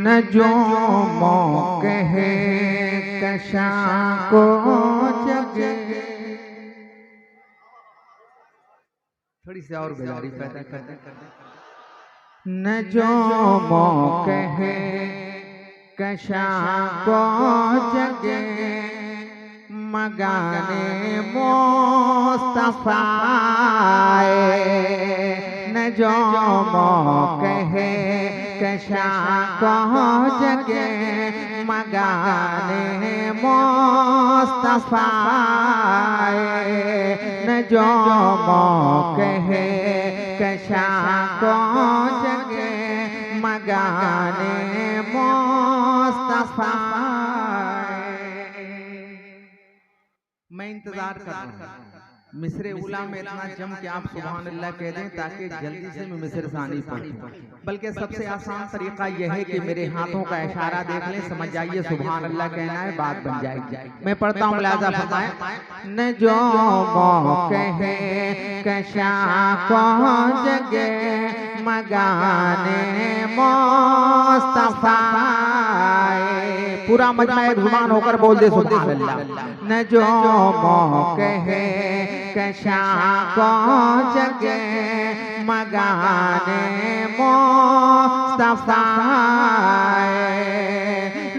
न जो मौके है कशा को जगे। थोड़ी सी और बेदारी पैदा कर दे। न जो मौके है कशा को जगे, मगाने मुस्तफा न जो मौके है कशा को जगे, मगाने मुस्तफा न जो मौके है कशा को जगे, मगाने मुस्तफा। मैं इंतजार कर रहा हूँ मिस्र उला में इतना जम के आप सुभान अल्लाह कह दें ताकि जल्दी से मैं मिस्र से आनी पड़े। बल्कि सबसे आसान तरीका यह है कि मेरे हाथों का इशारा देख लें, समझ जाइए सुभान अल्लाह कहना है, बात बन जाएगी। मैं पढ़ता हूँ, मुलाजा फरमाएं। न जो मौके है कशा को जगे, मगाने मुस्तफा। पूरा मजमा एक जुबान होकर बोल दे सुभान अल्लाह। न जो मौके है कशा को जगे, मगाने मुस्तफा।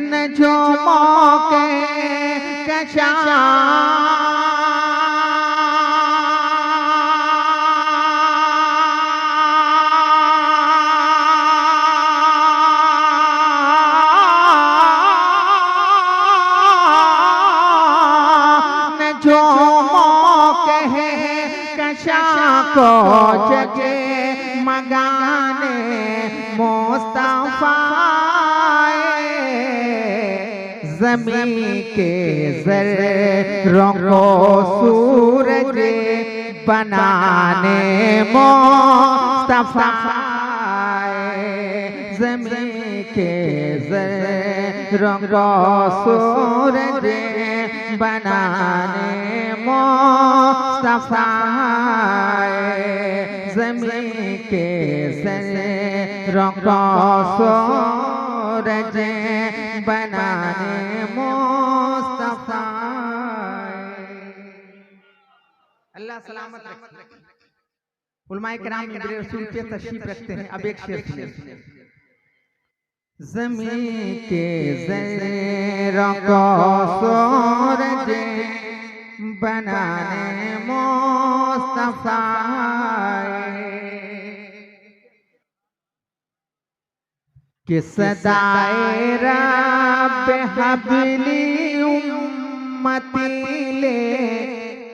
न जो मौके कशा को जगे, मगाने मुस्तफा। ज़मीं के ज़र्रों को सूरज बनाने मुस्तफा। ज़मीं के ज़र्रों को सूरज बनाने मुस्तफा। ज़मीं के ज़र्रों को सूरज बनाने मुस्तफा। अल्लाह सलामत रखे। उलमाए किराम मेरे रसूल पे तशरीफ रखते हैं। अब एक शेर सुनिए। ज़मीं के ज़र्रों को सूरज बनाने मुस्तफा। कि सदाए रब हबली उम्मती ले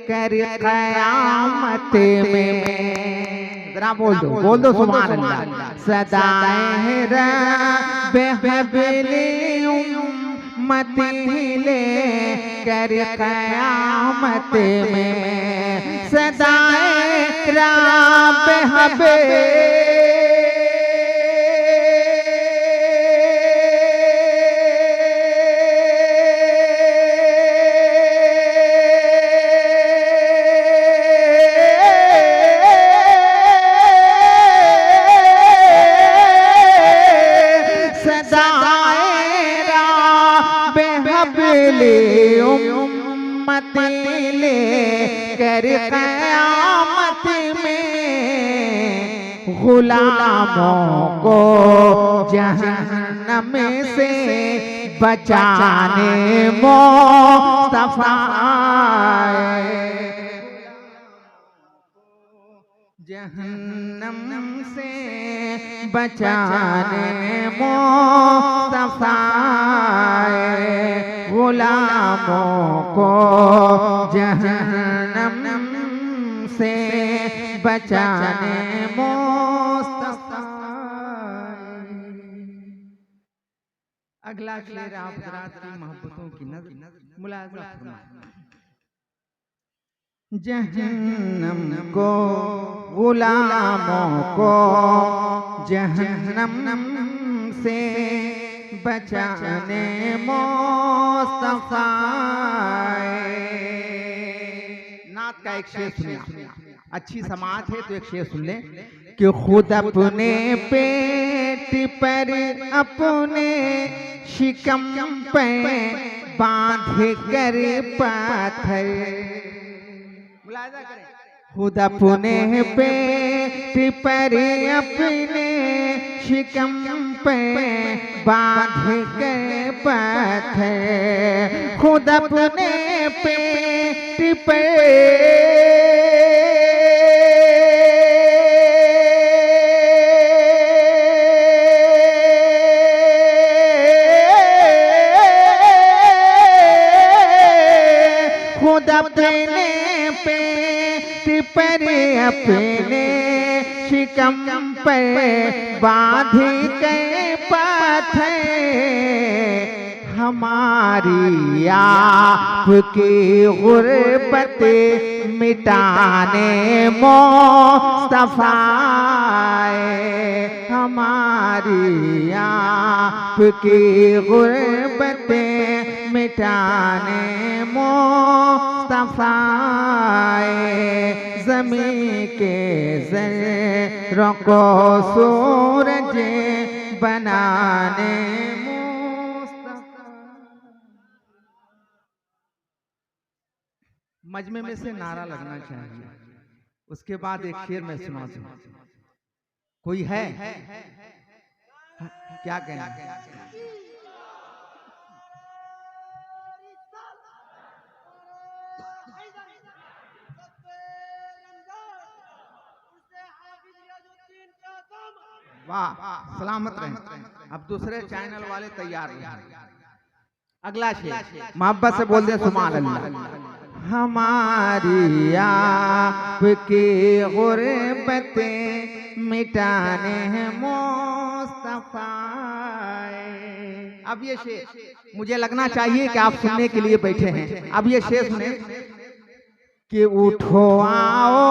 कर क़यामत में। जरा बोल दो सुभान अल्लाह। सदाए रब हबली उम्मती ले कर क़यामत में। सदाए रब हबली उम्मत ले कर क़यामत में, गुलामों को जहन्नम से बचाने मुस्तफा। जहन्नम से बचाने मुस्तफा। गुलामों को जहन्नम से बचाने मुस्तफा। अगला शेर आप हज़रात की मोहब्बतों की नज़र मुलाज़ा फरमाएं। जहन्नम को गुलामों को जहन्नम से बचाने मुस्तफा। नात का एक शेर सुनिए, अच्छी समाअत है तो एक शेर सुन लें। कि खुद अपने पेट पर अपने शिकम पे बांध कर पाथर, मुलाहिजा करें, खुद अपने पेट पर अपने शिकम पे बांध कर पाथर, खुद अपने पेट पर अपने पेट पर अपने शिकम पर बांध के पाथर, हमारी आपकी गुर्बत मिटाने मुस्तफा, हमारी आपकी गुर्बत मिटाने मुस्तफा, ज़मीं के ज़र्रों को सूरज बनाने मुस्तफा। मजमे में से नारा लगना चाहिए, उसके बाद एक शेर में सुना दूं। कोई है क्या कहना? वाह, सलामत रहें। अब दूसरे चैनल वाले तैयार रहे। अगला शेर मोहब्बत से बोल दे सुभान अल्लाह। हमारी आपकी गुर्बत मिटाने हैं मुस्तफा। अब ये शेर मुझे लगना चाहिए कि आप सुनने के लिए बैठे हैं। अब ये शेर सुने कि उठो आओ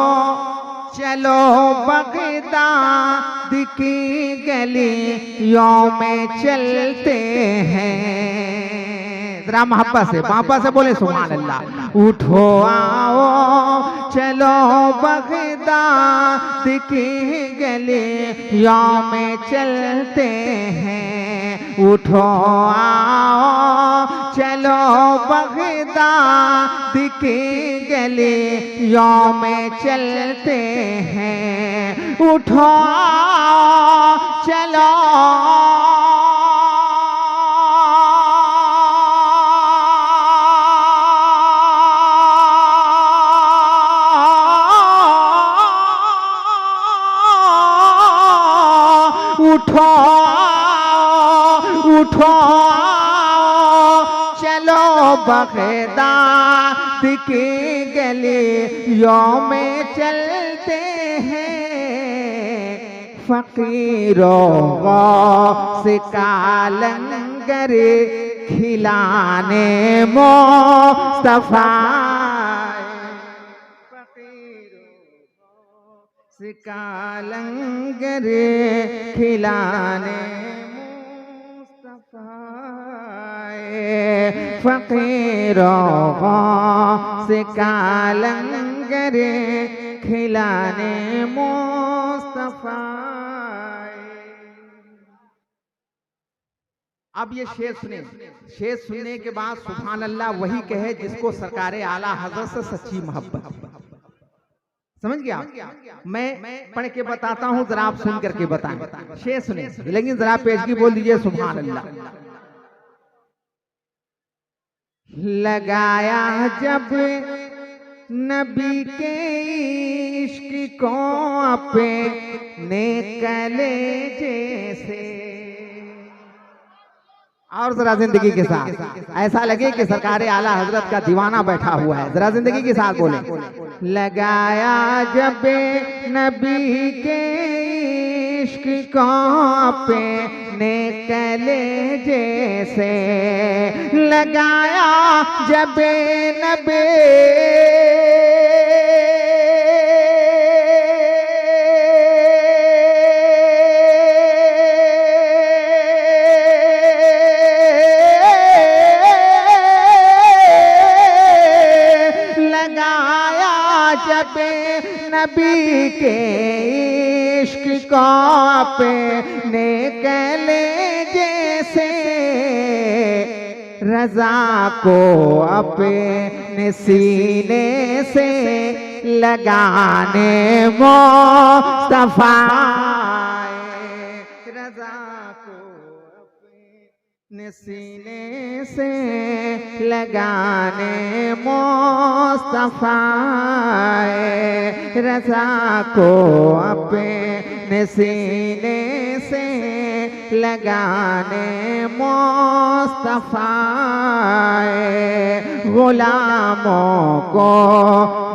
चलो बगदाद की गलियों में चलते हैं। जरा मोहब्बत से बोले सुभान अल्लाह। उठो आओ चलो बगदाद की गलियों में चलते हैं। उठो आओ चलो बगदाद की गलियों में चलते हैं। उठो चलो उठो उठो चलो बगदाद की गलियों में चलते हैं। फकीरों से कालंगर खिलाने मुस्तफा। से कालंगर खिलाने मुस्तफा। फकीरों से कालंगर खिलाने मुस्तफा। अब ये शेर सुने। शेर सुनने के बाद सुभान अल्लाह वही कहे जिसको सरकारे आला हजरत से सच्ची मोहब्बत। समझ गया? मैं पढ़ के बताता हूं, जरा आप सुन करके बताएं। शेर सुने, लेकिन जरा पेशगी बोल दीजिए सुभान अल्लाह। लगाया जब नबी के इश्क को अपने कलेजे से, और जरा जिंदगी के साथ ऐसा लगे कि सरकारे आला हजरत का दीवाना बैठा हुआ है। जरा जिंदगी के साथ बोले। लगाया जब नबी के इश्क को अपने कलेजे से, लगाया जब नबी नबी के को अपने कलेजे से, रजा को अपने सीने से लगाने मुस्तफा, रजा को अपने सीने से लगाने मुस्तफा, रजा को अपने सीने से लगाने मुस्तफा, गुलामों को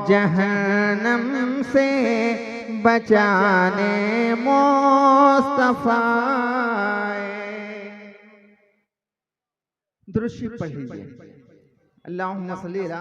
जहन्नम से बचाने मुस्तफा। दुरूद शरीफ पढ़ लीजिए। अल्लाहुम्मा सल्ली अला